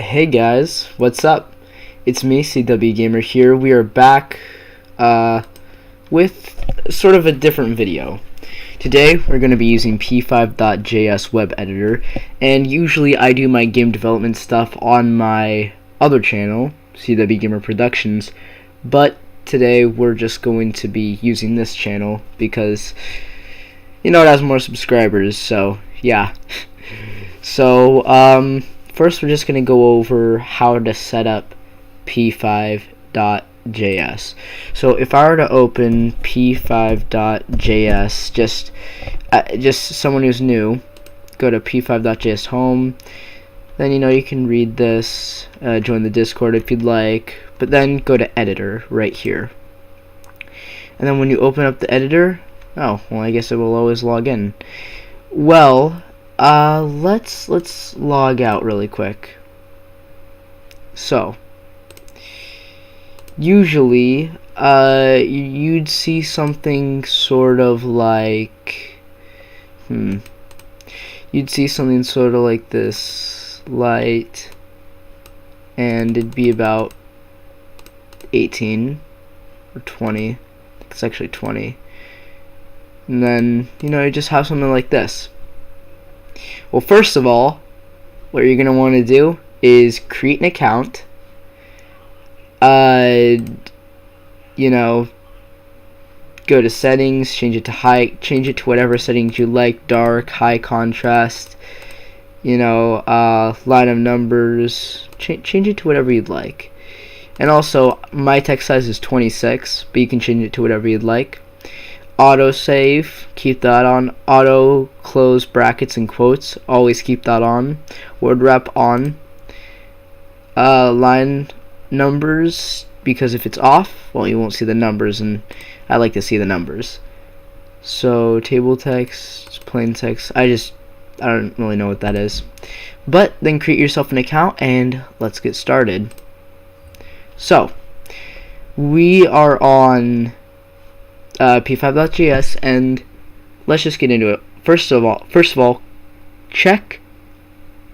Hey guys, what's up? It's me, CW Gamer here. We are back with sort of a different video. Today we're going to be using p5.js web editor, and usually I do my game development stuff on my other channel, CW Gamer Productions, but today we're just going to be using this channel because, you know, it has more subscribers, so yeah. So, first we're just going to go over how to set up p5.js. So if I were to open p5.js, just someone who's new, go to p5.js home, then you can read this, join the Discord if you'd like, but then go to editor right here. And then when you open up the editor, oh, well, I guess it will always log in. Well, let's log out really quick. So, usually, you'd see something sort of like, you'd see something sort of like this, light, and it'd be about 18 or 20. It's actually 20. And then, you just have something like this. Well, first of all, what you're going to want to do is create an account. Go to settings, change it to whatever settings you like, dark, high contrast, line of numbers, change it to whatever you'd like. And also, my text size is 26, but you can change it to whatever you'd like. Auto save, keep that on. Auto close brackets and quotes, always keep that on. Word wrap on. Line numbers, because if it's off, well, you won't see the numbers, and I like to see the numbers. So table text, plain text, I don't really know what that is. But then create yourself an account and let's get started. So we are on p5.js, and let's just get into it. First of all, check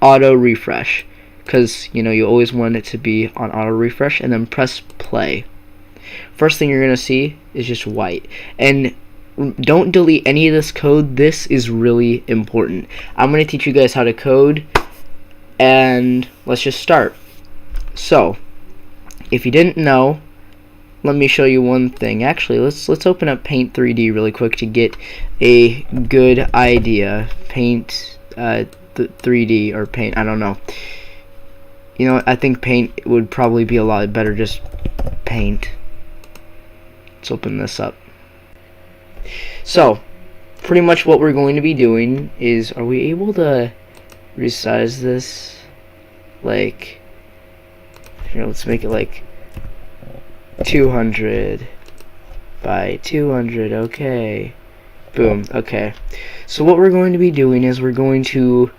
auto refresh, because you always want it to be on auto refresh, and then press play. First thing you're gonna see is just white, and don't delete any of this code. This is really important. I'm gonna teach you guys how to code, and let's just start. So if you didn't know, let me show you one thing. Actually, let's open up Paint 3D really quick to get a good idea. Paint 3D or Paint, I don't know. I think Paint would probably be a lot better, just Paint. Let's open this up. So, pretty much what we're going to be doing is, are we able to resize this? Like, here, let's make it like 200 by 200, okay. Boom, okay. So what we're going to be doing is we're going to,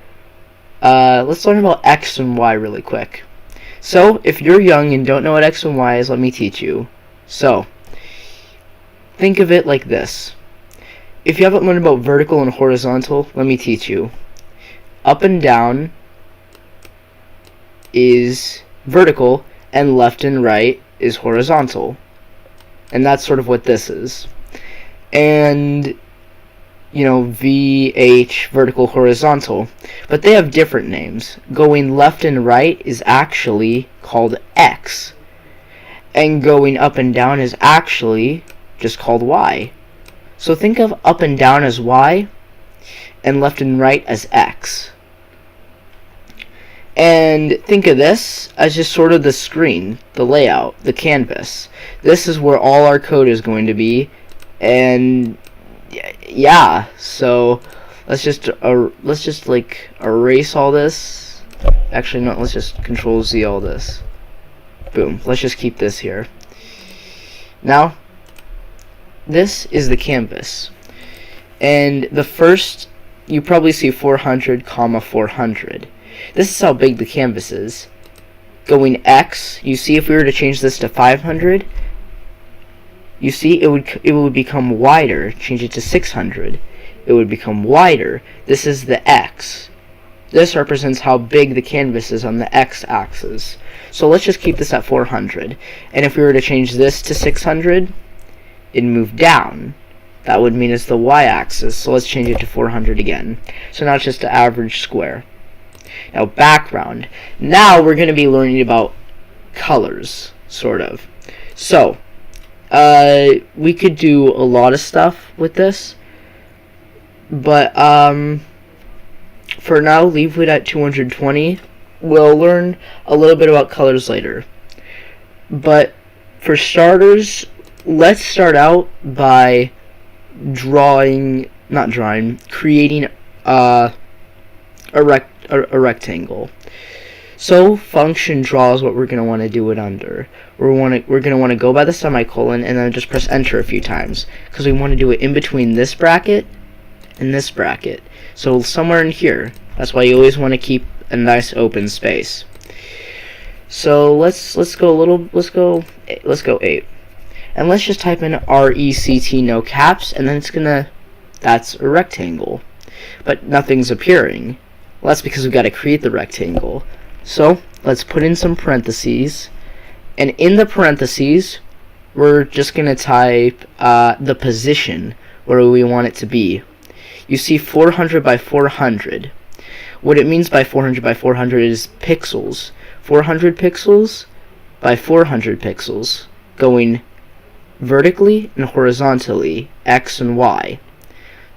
let's learn about X and Y really quick. So, if you're young and don't know what X and Y is, let me teach you. So, think of it like this. If you haven't learned about vertical and horizontal, let me teach you. Up and down is vertical, and left and right is horizontal. And that's sort of what this is. And VH, vertical, horizontal, but they have different names. Going left and right is actually called X, and going up and down is actually just called Y. So think of up and down as Y, and left and right as X. And think of this as just sort of the screen, the layout, the canvas. This is where all our code is going to be, and yeah, so let's just like erase all this. Actually, no, let's just Control Z all this. Boom. Let's just keep this here. Now, this is the canvas, and the first, you probably see 400, 400. This is how big the canvas is. Going X, you see if we were to change this to 500, you see it would become wider. Change it to 600, it would become wider. This is the X. This represents how big the canvas is on the x-axis. So let's just keep this at 400. And if we were to change this to 600, it'd move down. That would mean it's the y-axis. So let's change it to 400 again. So now it's just an average square. Now background. Now we're going to be learning about colors, sort of. So we could do a lot of stuff with this, but for now, leave it at 220. We'll learn a little bit about colors later. But for starters, let's start out by creating a rectangle. So function draw is what we're going to want to do it under. We're going to want to go by the semicolon and then just press enter a few times, because we want to do it in between this bracket and this bracket. So somewhere in here. That's why you always want to keep a nice open space. So let's go 8. And let's just type in RECT no caps, and then that's a rectangle. But nothing's appearing. Well, that's because we've got to create the rectangle. So let's put in some parentheses, and in the parentheses we're just going to type the position where we want it to be. You see 400 by 400. What it means by 400 by 400 is pixels. 400 pixels by 400 pixels, going vertically and horizontally, X and Y.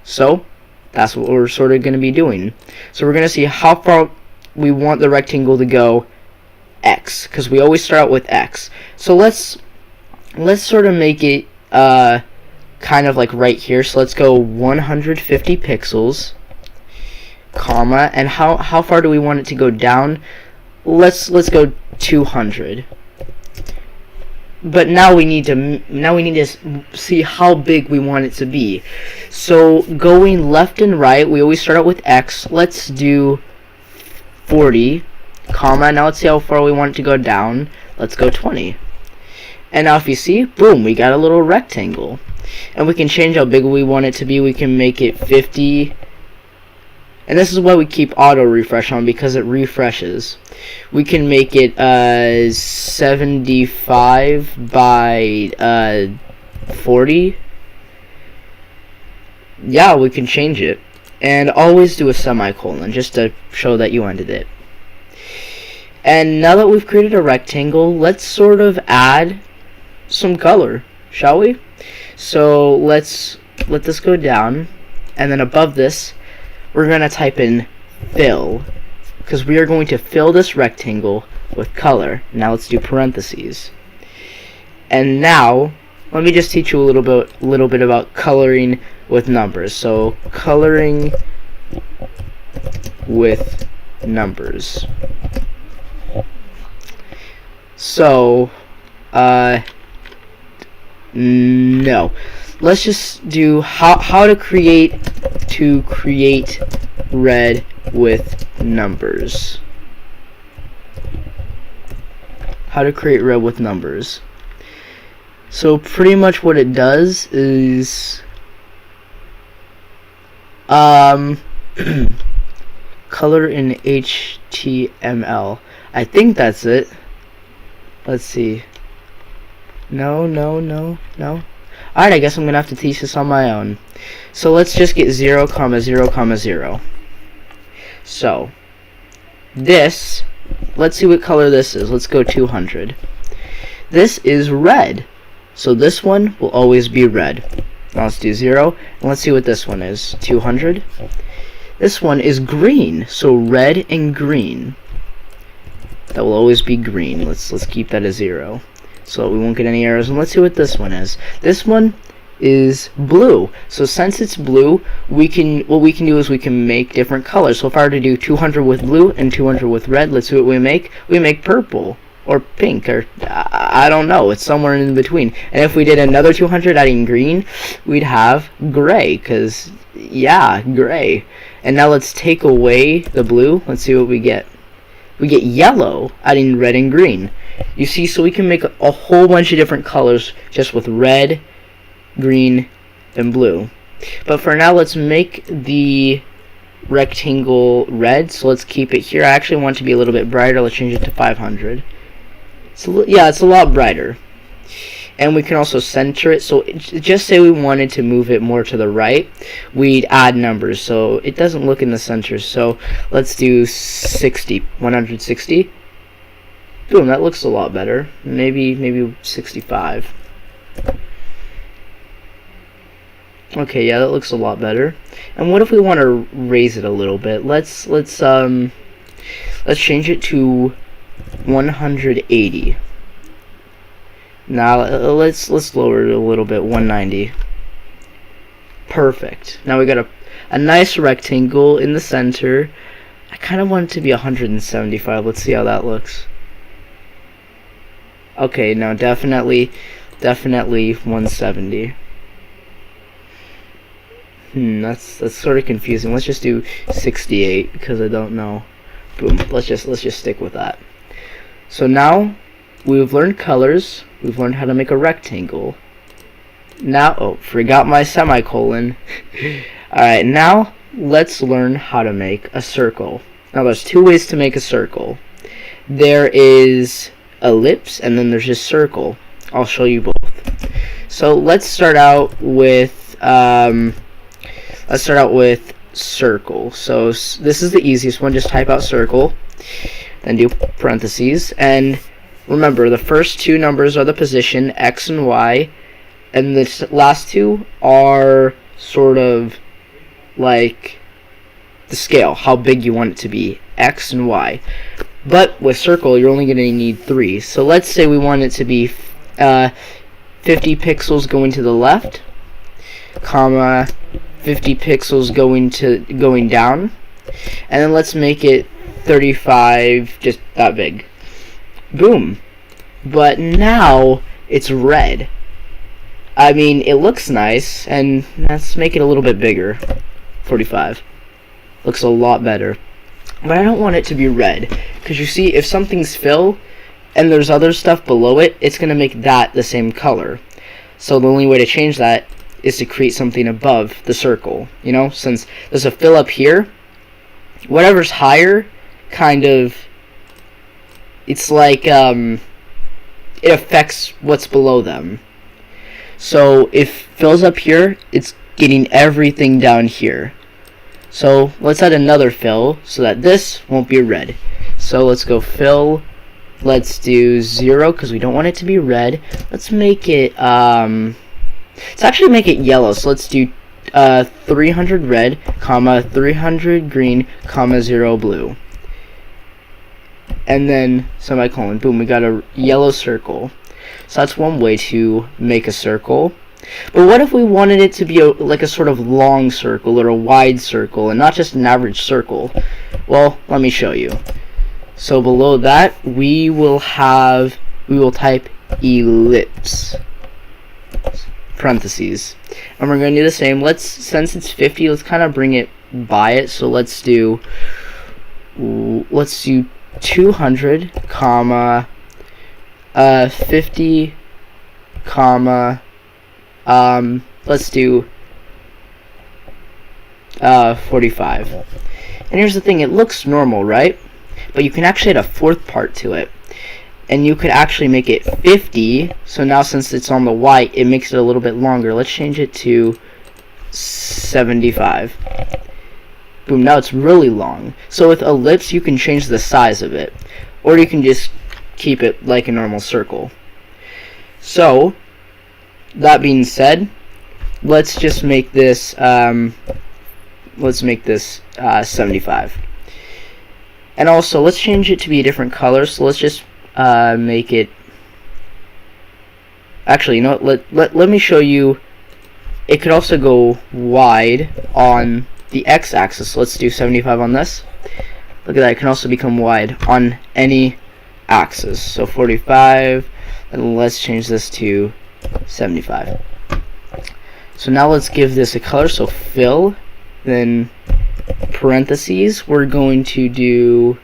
So that's what we're sort of going to be doing. So we're going to see how far we want the rectangle to go, X, because we always start out with X. So let's sort of make it kind of like right here. So let's go 150 pixels, comma, and how far do we want it to go down? Let's go 200. But now we need to see how big we want it to be. So going left and right, we always start out with X. Let's do 40, comma. Now let's see how far we want it to go down. Let's go 20. And now if you see, boom, we got a little rectangle. And we can change how big we want it to be. We can make it 50. And this is why we keep auto refresh on, because it refreshes. We can make it 75 by 40. Yeah, we can change it. And always do a semicolon, just to show that you ended it. And now that we've created a rectangle, let's sort of add some color, shall we? So let's let this go down, and then above this we're going to type in fill, because we are going to fill this rectangle with color. Now let's do parentheses. And now let me just teach you a little bit about coloring with numbers. So coloring with numbers. So no, let's just do how to create red with numbers. How to create red with numbers. So pretty much what it does is color in HTML. I think that's it. Let's see. No. Alright, I guess I'm gonna have to teach this on my own. So let's just get 0, 0, 0. So this, let's see what color this is. Let's go 200. This is red, so this one will always be red. Now let's do 0, and let's see what this one is. 200. This one is green, so red and green. That will always be green. Let's keep that as 0, so we won't get any errors. And let's see what this one is. This one is blue. So since it's blue, what we can do is we can make different colors. So if I were to do 200 with blue and 200 with red, let's see what we make. We make purple or pink, or I don't know. It's somewhere in between. And if we did another 200 adding green, we'd have gray, because yeah, gray. And now let's take away the blue. Let's see what we get. We get yellow, adding red and green. You see, so we can make a whole bunch of different colors just with red, green, and blue. But for now, let's make the rectangle red, so let's keep it here. I actually want it to be a little bit brighter. Let's change it to 500. So yeah, it's a lot brighter. And we can also center it. So just say we wanted to move it more to the right, we'd add numbers so it doesn't look in the center. So let's do 160. Boom, that looks a lot better. Maybe 65. Okay, yeah, that looks a lot better. And what if we want to raise it a little bit? Let's change it to 180. Now let's lower it a little bit, 190. Perfect. Now we got a nice rectangle in the center. I kind of want it to be 175. Let's see how that looks. Okay, no, definitely 170. That's sort of confusing. Let's just do 68 because I don't know. Boom. Let's just stick with that. So now we've learned colors. We've learned how to make a rectangle. Now, oh, forgot my semicolon. Alright, now let's learn how to make a circle. Now there's two ways to make a circle. There is ellipse and then there's just circle. I'll show you both. So let's start out with circle. So this is the easiest one. Just type out circle, then do parentheses, and remember the first two numbers are the position, X and Y, and the last two are sort of like the scale, how big you want it to be, X and Y. But with circle, you're only going to need 3. So let's say we want it to be 50 pixels going to the left, comma 50 pixels going down, and then let's make it 35, just that big. Boom. But now it's red. I mean, it looks nice, and let's make it a little bit bigger. 45. Looks a lot better. But I don't want it to be red, because you see, if something's fill and there's other stuff below it, it's going to make that the same color. So the only way to change that is to create something above the circle. You know, since there's a fill up here, whatever's higher, kind of, it's like, it affects what's below them. So if fill's up here, it's getting everything down here. So let's add another fill so that this won't be red. So let's go fill. Let's do 0 because we don't want it to be red. Let's make it let's actually make it yellow. So let's do 300 red, comma 300 green, comma 0 blue. And then semicolon. Boom, we got a yellow circle. So that's one way to make a circle. But what if we wanted it to be like a sort of long circle or a wide circle and not just an average circle? Well, let me show you. So below that, we will type ellipse, parentheses. And we're going to do the same. Since it's 50, let's kind of bring it by it. So let's do 200, comma 50, comma let's do 45. And here's the thing, it looks normal, right? But you can actually add a fourth part to it. And you could actually make it 50. So now since it's on the white, it makes it a little bit longer. Let's change it to 75. Boom, now it's really long. So with ellipse, you can change the size of it. Or you can just keep it like a normal circle. So, that being said, let's just make this 75. And also, let's change it to be a different color. So let's just make it. Actually, you know what? Let me show you. It could also go wide on the x-axis. So let's do 75 on this. Look at that. It can also become wide on any axis. So 45, and let's change this to 75. So now let's give this a color. So fill, then parentheses. We're going to do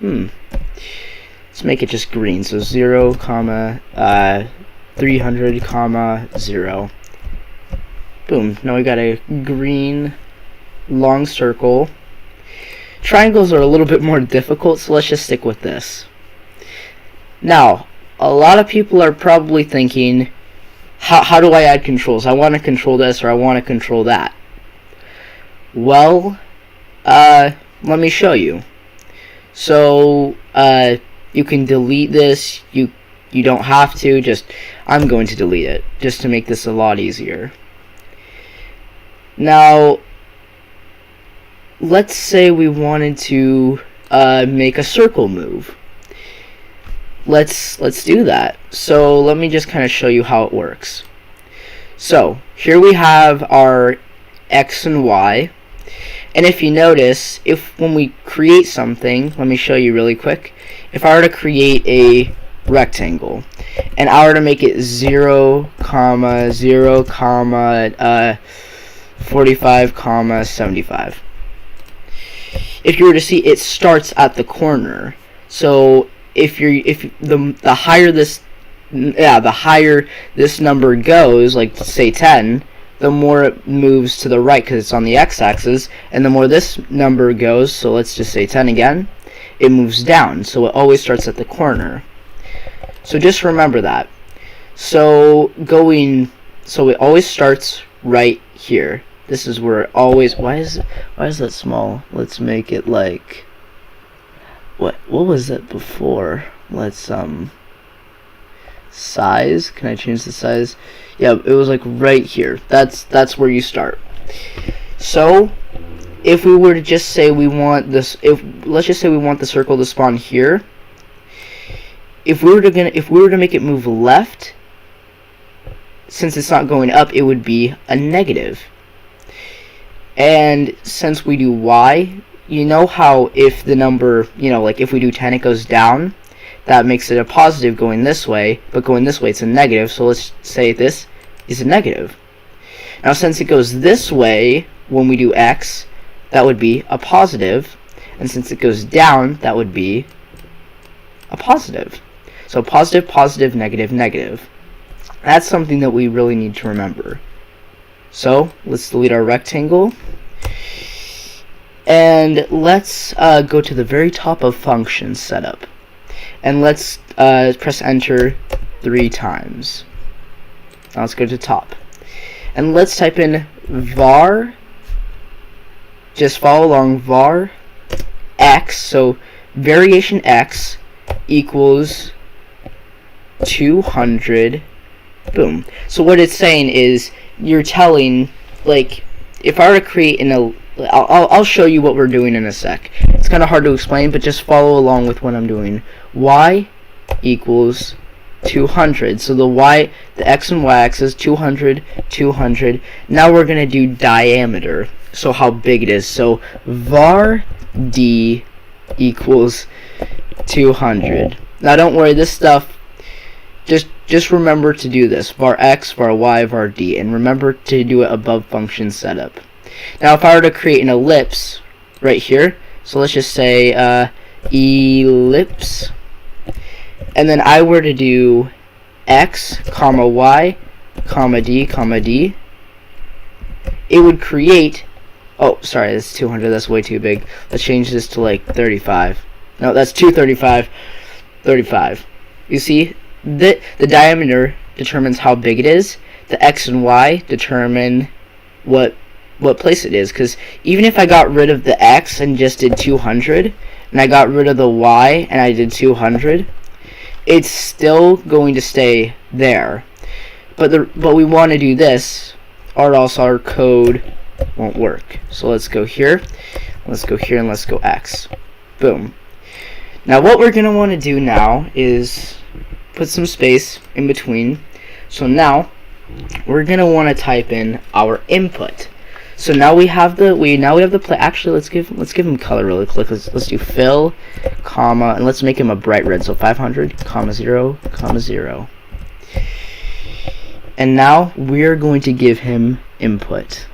let's make it just green. So 0, comma 300, comma 0. Boom. Now we got a green long circle. Triangles are a little bit more difficult, so let's just stick with this. Now, a lot of people are probably thinking, how do I add controls? I want to control this or I want to control that. Well, let me show you. So, you can delete this. You don't have to. I'm going to delete it just to make this a lot easier. Now, let's say we wanted to make a circle move. Let's do that. So let me just kind of show you how it works. So here we have our X and Y, and if you notice, when we create something, let me show you really quick. If I were to create a rectangle and I were to make it 0, 0, 45, 75. If you were to see, it starts at the corner. So the higher this number goes, like say 10, the more it moves to the right because it's on the x-axis, and the more this number goes, so let's just say 10 again, it moves down. So it always starts at the corner. So just remember that. So it always starts right here. This is where it always. Why is that small? Let's make it like. What was that before? Let's size. Can I change the size? Yeah, it was like right here. That's where you start. So if we were to just say we want this, let's just say we want the circle to spawn here. If we were to make it move left, since it's not going up, it would be a negative. And since we do Y, you know how if the number, like if we do 10, it goes down, that makes it a positive going this way, but going this way it's a negative, so let's say this is a negative. Now since it goes this way, when we do X, that would be a positive, and since it goes down, that would be a positive. So positive, positive, negative, negative. That's something that we really need to remember. So let's delete our rectangle, and let's go to the very top of function setup, and let's press enter 3 times. Now let's go to top, and let's type in var, just follow along, var x, so variation x equals 200. Boom. So what it's saying is, you're telling, like, if I were to create I'll show you what we're doing in a sec. It's kind of hard to explain, but just follow along with what I'm doing. Y equals 200. So the x and y axis, 200, 200. Now we're going to do diameter, so how big it is. So var d equals 200. Now don't worry, this stuff, just remember to do this. Var x, var y, var d, and remember to do it above function setup. Now if I were to create an ellipse right here, so let's just say ellipse, and then I were to do x, comma y, comma d, it would create, oh sorry, that's 200, that's way too big. Let's change this to like 35. No, that's 235, 35. You see, the diameter determines how big it is. The x and y determine what place it is, because even if I got rid of the x and just did 200, and I got rid of the y and I did 200, it's still going to stay there. But we want to do this, or else our code won't work. So let's go here, and let's go x. Boom. Now what we're going to want to do now is put some space in between. So now we're going to want to type in our input. So now we have the play. Actually, let's give him color really quick. Let's do fill, comma, and let's make him a bright red. So 500, comma 0, comma 0. And now we're going to give him input.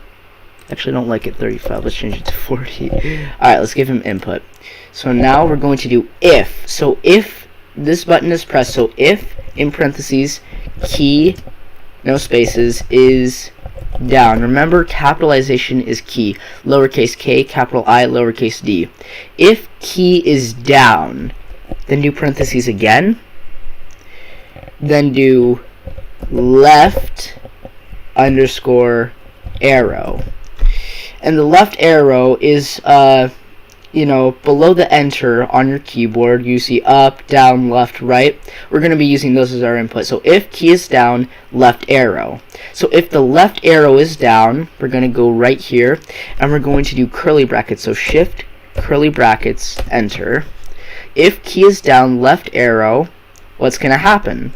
Actually, I don't like it 35. Let's change it to 40. All right, let's give him input. So now we're going to do if. So if this button is pressed, so if in parentheses key, no spaces, is down. Remember, capitalization is key. Lowercase k, capital I, lowercase d. If key is down, then do parentheses again. Then do left underscore arrow. And the left arrow is, below the enter on your keyboard. You see up, down, left, right. We're going to be using those as our input. So if key is down, left arrow. So if the left arrow is down, we're going to go right here, and we're going to do curly brackets. So shift, curly brackets, enter. If key is down, left arrow, what's going to happen?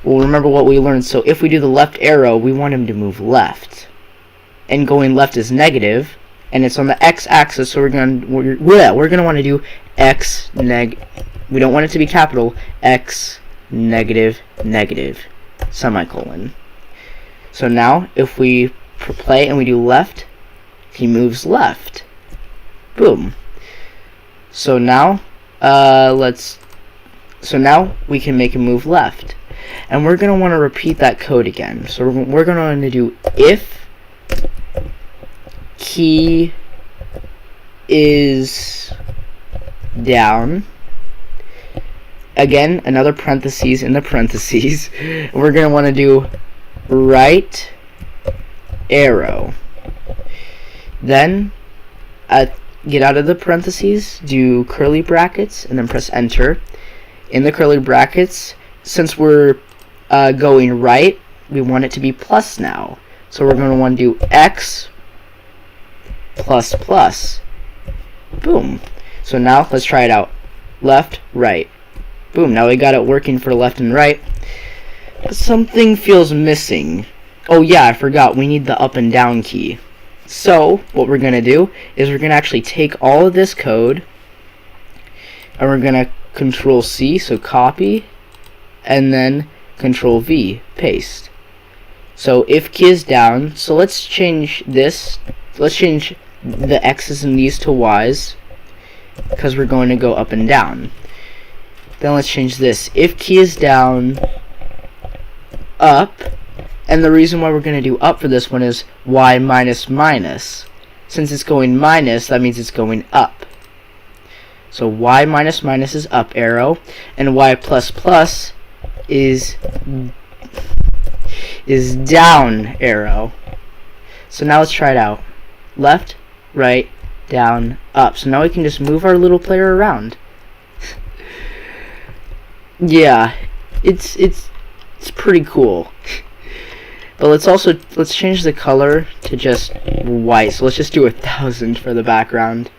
Well, remember what we learned. So if we do the left arrow, we want him to move left. And going left is negative, and it's on the x-axis, so we're gonna want to do x neg. We don't want it to be capital. X negative negative semicolon. So now if we play and we do left, he moves left. Boom. So now So now we can make him move left, and we're gonna want to repeat that code again. So we're gonna want to do if key is down, again another parentheses in the parentheses. We're going to want to do right arrow, then get out of the parentheses, do curly brackets, and then press enter. In the curly brackets, since we're going right, we want it to be plus now, so we're going to want to do x plus plus. Boom. So now let's try it out. Left, right. Boom. Now we got it working for left and right. But something feels missing. Oh yeah, I forgot. We need the up and down key. So what we're going to do is we're going to actually take all of this code, and we're going to Control C, so copy, and then Control V, paste. So if key is down, so let's change this. Let's change the x's and these to y's, because we're going to go up and down. Then let's change this. If key is down, up, and the reason why we're going to do up for this one is y minus minus. Since it's going minus, that means it's going up. So y minus minus is up arrow, and y plus plus is down arrow. So now let's try it out. Left, right, down, up. So now we can just move our little player around. Yeah, it's pretty cool. But let's change the color to just white. So let's just do 1,000 for the background.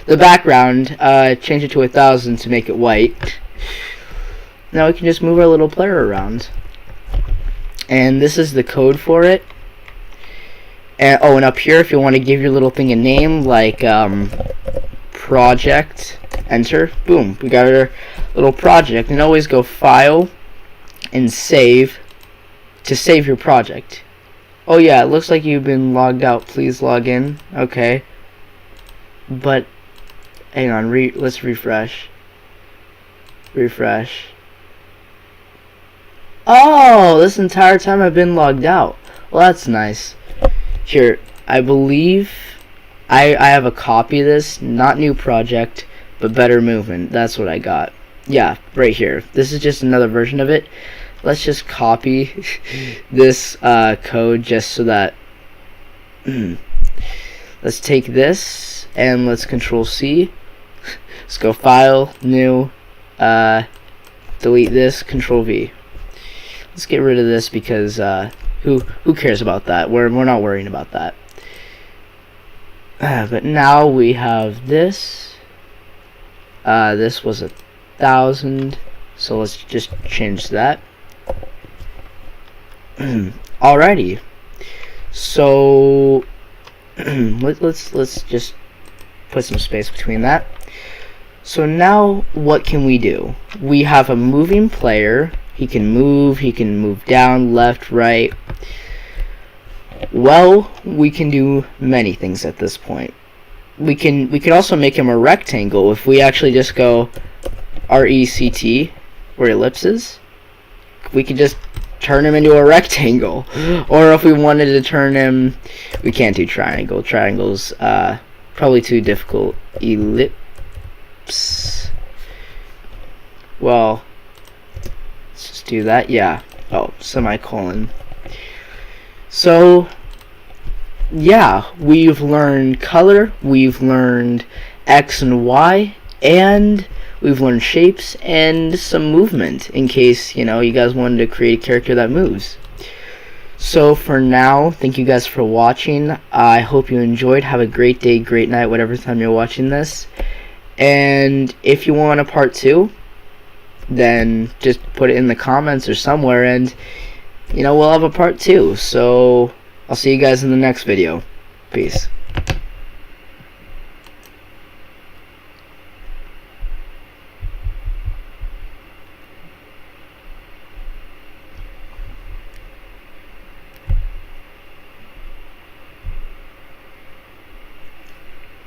The background, change it to 1,000 to make it white. Now we can just move our little player around. And this is the code for it. And up here, if you want to give your little thing a name, like project, enter, boom, we got our little project. And always go File and Save to save your project. Oh yeah, it looks like you've been logged out. Please log in. Okay. But hang on, let's refresh. Refresh. Oh, this entire time I've been logged out. Well, that's nice. Here, I believe I have a copy of this, not new project, but better movement. That's what I got. Yeah, right here. This is just another version of it. Let's just copy this code just so that let's take this and let's Control C. Let's go File, New, delete this, Control V. Let's get rid of this because who cares about that? We're not worrying about that. But now we have this. This was 1,000, so let's just change that. Alrighty. So let's just put some space between that. So now what can we do? We have a moving player. He can move down, left, right. Well, we can do many things at this point. We can also make him a rectangle if we actually just go RECT, where ellipses. We could just turn him into a rectangle. Or if we wanted to turn him, we can't do triangle. Triangle's probably too difficult. Ellipse. Well, let's just do that. Yeah. Oh, semicolon. So, yeah, we've learned color, we've learned X and Y, and we've learned shapes and some movement in case, you guys wanted to create a character that moves. So for now, thank you guys for watching. I hope you enjoyed. Have a great day, great night, whatever time you're watching this. And if you want a part 2, then just put it in the comments or somewhere, and we'll have a part 2. So I'll see you guys in the next video. Peace.